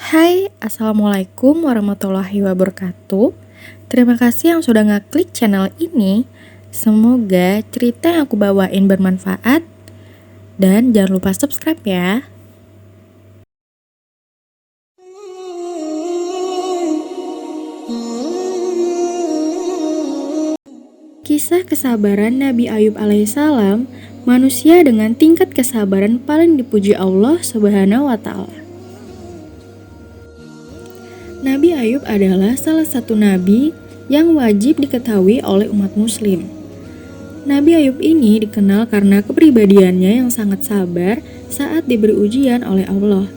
Hai, Assalamualaikum warahmatullahi wabarakatuh. Terima kasih yang sudah ngeklik channel ini. Semoga cerita yang aku bawain bermanfaat. Dan jangan lupa subscribe ya. Kisah kesabaran Nabi Ayub alaihissalam, manusia dengan tingkat kesabaran paling dipuji Allah Subhanahu wa Ta'ala. Nabi Ayub adalah salah satu nabi yang wajib diketahui oleh umat muslim. Nabi Ayub ini dikenal karena kepribadiannya yang sangat sabar saat diberi ujian oleh Allah.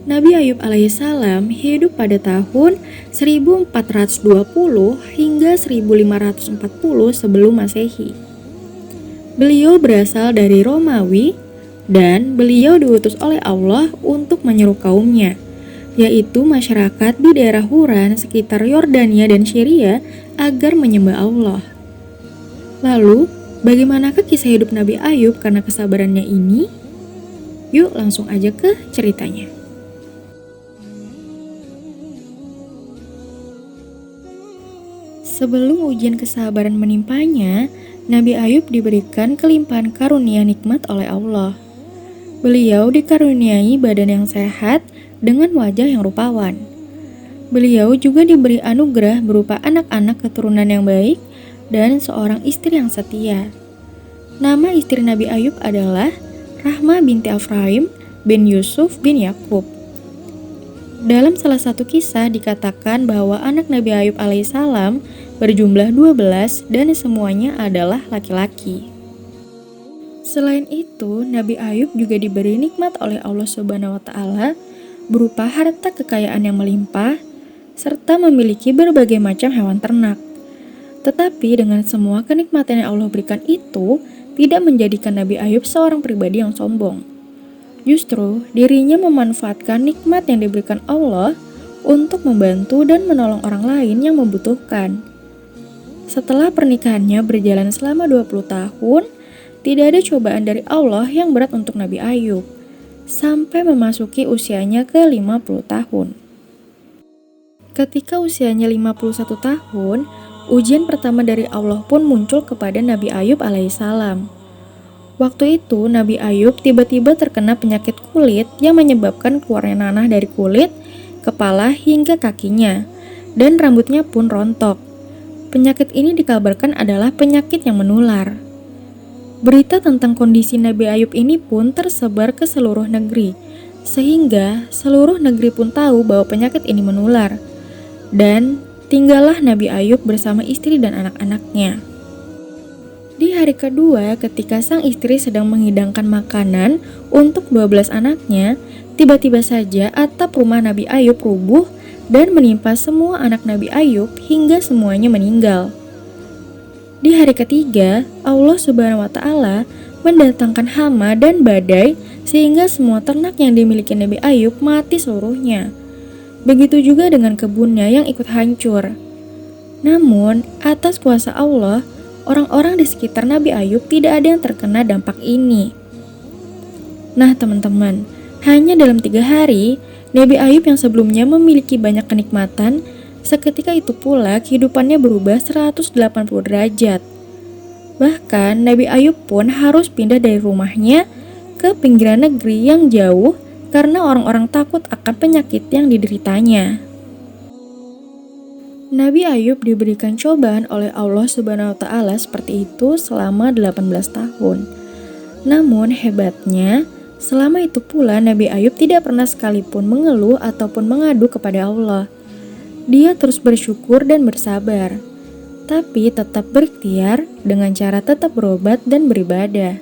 Nabi Ayub alaihissalam hidup pada tahun 1420 hingga 1540 sebelum Masehi. Beliau berasal dari Romawi dan beliau diutus oleh Allah untuk menyeru kaumnya, yaitu masyarakat di daerah Huran sekitar Yordania dan Syria agar menyembah Allah. Lalu, bagaimanakah kisah hidup Nabi Ayub karena kesabarannya ini? Yuk langsung aja ke ceritanya. Sebelum ujian kesabaran menimpanya, Nabi Ayub diberikan kelimpahan karunia nikmat oleh Allah. Beliau dikaruniai badan yang sehat dengan wajah yang rupawan. Beliau juga diberi anugerah berupa anak-anak keturunan yang baik dan seorang istri yang setia. Nama istri Nabi Ayub adalah Rahmah binti Afraim bin Yusuf bin Yakub. Dalam salah satu kisah dikatakan bahwa anak Nabi Ayub alaihissalam berjumlah 12 dan semuanya adalah laki-laki. Selain itu, Nabi Ayub juga diberi nikmat oleh Allah Subhanahu wa Ta'ala berupa harta kekayaan yang melimpah serta memiliki berbagai macam hewan ternak. Tetapi dengan semua kenikmatan yang Allah berikan itu tidak menjadikan Nabi Ayub seorang pribadi yang sombong. Justru dirinya memanfaatkan nikmat yang diberikan Allah untuk membantu dan menolong orang lain yang membutuhkan. Setelah pernikahannya berjalan selama 20 tahun, tidak ada cobaan dari Allah yang berat untuk Nabi Ayub, sampai memasuki usianya ke 50 tahun. Ketika usianya 51 tahun, ujian pertama dari Allah pun muncul kepada Nabi Ayub alaihissalam. Waktu itu Nabi Ayub tiba-tiba terkena penyakit kulit yang menyebabkan keluarnya nanah dari kulit, kepala hingga kakinya, dan rambutnya pun rontok. Penyakit ini dikabarkan adalah penyakit yang menular. Berita tentang kondisi Nabi Ayub ini pun tersebar ke seluruh negeri, sehingga seluruh negeri pun tahu bahwa penyakit ini menular. Dan tinggallah Nabi Ayub bersama istri dan anak-anaknya. Di hari kedua, ketika sang istri sedang menghidangkan makanan untuk 12 anaknya, tiba-tiba saja atap rumah Nabi Ayub rubuh dan menimpa semua anak Nabi Ayub hingga semuanya meninggal. Di hari ketiga, Allah Subhanahu wa Ta'ala mendatangkan hama dan badai sehingga semua ternak yang dimiliki Nabi Ayub mati seluruhnya. Begitu juga dengan kebunnya yang ikut hancur. Namun, atas kuasa Allah, orang-orang di sekitar Nabi Ayub tidak ada yang terkena dampak ini. Nah teman-teman, hanya dalam 3 hari, Nabi Ayub yang sebelumnya memiliki banyak kenikmatan, seketika itu pula kehidupannya berubah 180 derajat. Bahkan Nabi Ayub pun harus pindah dari rumahnya ke pinggiran negeri yang jauh karena orang-orang takut akan penyakit yang dideritanya. Nabi Ayub diberikan cobaan oleh Allah Subhanahu wa Ta'ala seperti itu selama 18 tahun. Namun hebatnya, selama itu pula Nabi Ayub tidak pernah sekalipun mengeluh ataupun mengadu kepada Allah. Dia terus bersyukur dan bersabar, tapi tetap berikhtiar dengan cara tetap berobat dan beribadah.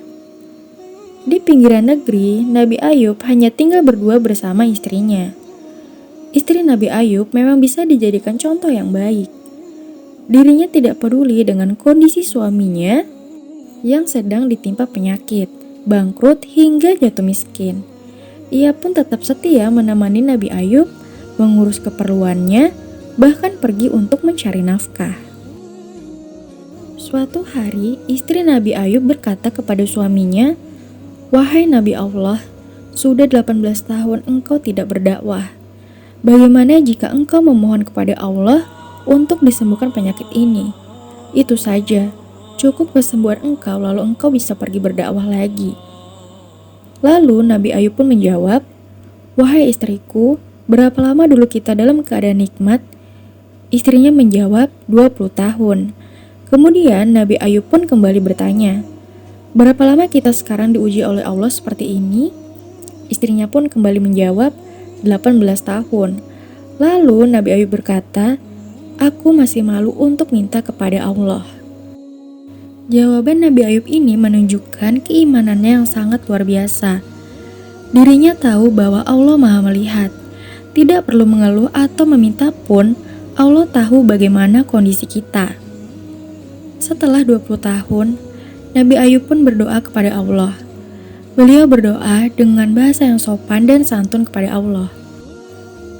Di pinggiran negeri, Nabi Ayub hanya tinggal berdua bersama istrinya. Istri Nabi Ayub memang bisa dijadikan contoh yang baik. Dirinya tidak peduli dengan kondisi suaminya yang sedang ditimpa penyakit, bangkrut hingga jatuh miskin. Ia pun tetap setia menemani Nabi Ayub, mengurus keperluannya, bahkan pergi untuk mencari nafkah. Suatu hari, istri Nabi Ayub berkata kepada suaminya, "Wahai Nabi Allah, sudah 18 tahun engkau tidak berdakwah. Bagaimana jika engkau memohon kepada Allah untuk disembuhkan penyakit ini? Itu saja, cukup kesembuhan engkau lalu engkau bisa pergi berdakwah lagi. Lalu Nabi Ayub pun menjawab, "Wahai istriku, berapa lama dulu kita dalam keadaan nikmat?" Istrinya menjawab, 20 tahun. Kemudian Nabi Ayub pun kembali bertanya, "Berapa lama kita sekarang diuji oleh Allah seperti ini?" Istrinya pun kembali menjawab, 18 tahun. Lalu Nabi Ayub berkata, "Aku masih malu untuk minta kepada Allah." Jawaban Nabi Ayub ini menunjukkan keimanannya yang sangat luar biasa. Dirinya tahu bahwa Allah Maha Melihat. Tidak perlu mengeluh atau meminta pun, Allah tahu bagaimana kondisi kita. Setelah 20 tahun, Nabi Ayub pun berdoa kepada Allah. Beliau berdoa dengan bahasa yang sopan dan santun kepada Allah.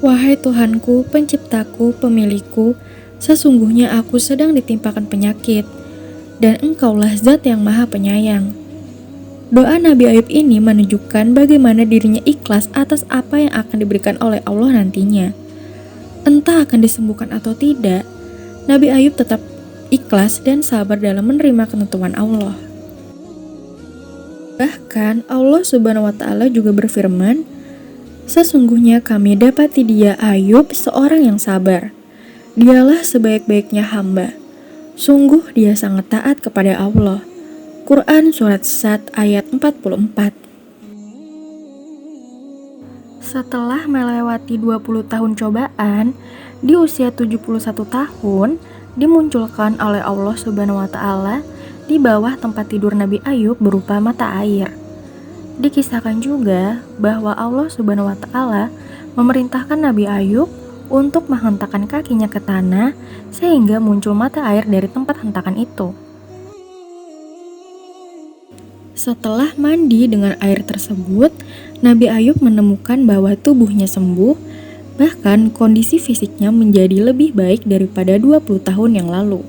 "Wahai Tuhanku, penciptaku, pemilikku, sesungguhnya aku sedang ditimpakan penyakit, dan Engkaulah Zat yang Maha Penyayang." Doa Nabi Ayub ini menunjukkan bagaimana dirinya ikhlas atas apa yang akan diberikan oleh Allah nantinya. Entah akan disembuhkan atau tidak, Nabi Ayub tetap ikhlas dan sabar dalam menerima ketentuan Allah. Bahkan Allah Subhanahu wa Ta'ala juga berfirman, "Sesungguhnya kami dapati dia Ayub seorang yang sabar. Dialah sebaik-baiknya hamba. Sungguh dia sangat taat kepada Allah." Quran Surat Sad ayat 44. Setelah melewati 20 tahun cobaan, di usia 71 tahun, dimunculkan oleh Allah Subhanahu wa Ta'ala di bawah tempat tidur Nabi Ayub berupa mata air. Dikisahkan juga bahwa Allah Subhanahu wa Ta'ala memerintahkan Nabi Ayub untuk menghentakkan kakinya ke tanah sehingga muncul mata air dari tempat hentakan itu. Setelah mandi dengan air tersebut, Nabi Ayub menemukan bahwa tubuhnya sembuh, bahkan kondisi fisiknya menjadi lebih baik daripada 20 tahun yang lalu.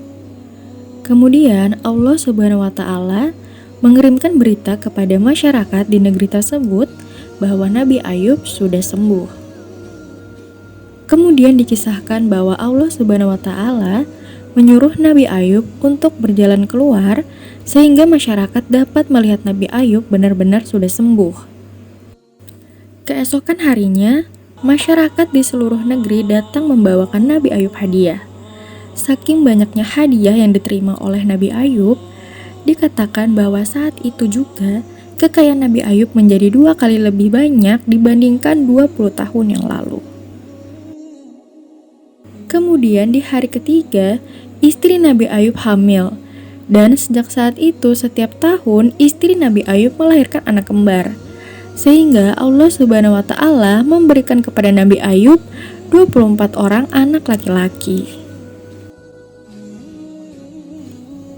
Kemudian Allah Subhanahu wa Ta'ala mengirimkan berita kepada masyarakat di negeri tersebut bahwa Nabi Ayub sudah sembuh. Kemudian dikisahkan bahwa Allah Subhanahu wa Ta'ala menyuruh Nabi Ayub untuk berjalan keluar sehingga masyarakat dapat melihat Nabi Ayub benar-benar sudah sembuh. Keesokan harinya, masyarakat di seluruh negeri datang membawakan Nabi Ayub hadiah. Saking banyaknya hadiah yang diterima oleh Nabi Ayub, dikatakan bahwa saat itu juga kekayaan Nabi Ayub menjadi 2 kali lebih banyak dibandingkan 20 tahun yang lalu. Kemudian di hari ketiga, istri Nabi Ayub hamil. Dan sejak saat itu setiap tahun istri Nabi Ayub melahirkan anak kembar. Sehingga Allah Subhanahu wa Ta'ala memberikan kepada Nabi Ayub 24 orang anak laki-laki.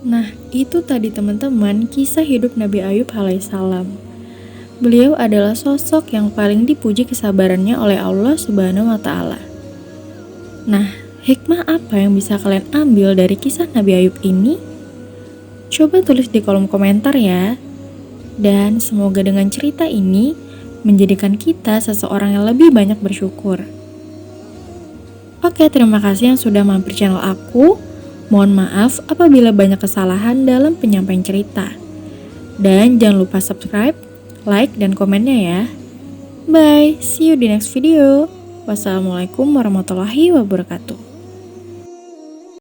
Nah, itu tadi teman-teman kisah hidup Nabi Ayub alaihissalam. Beliau adalah sosok yang paling dipuji kesabarannya oleh Allah Subhanahu wa Ta'ala. Nah, hikmah apa yang bisa kalian ambil dari kisah Nabi Ayub ini? Coba tulis di kolom komentar ya. Dan semoga dengan cerita ini menjadikan kita seseorang yang lebih banyak bersyukur. Oke, terima kasih yang sudah mampir channel aku. Mohon maaf apabila banyak kesalahan dalam penyampaian cerita. Dan jangan lupa subscribe, like, dan komennya ya. Bye, see you di next video. Wassalamualaikum warahmatullahi wabarakatuh.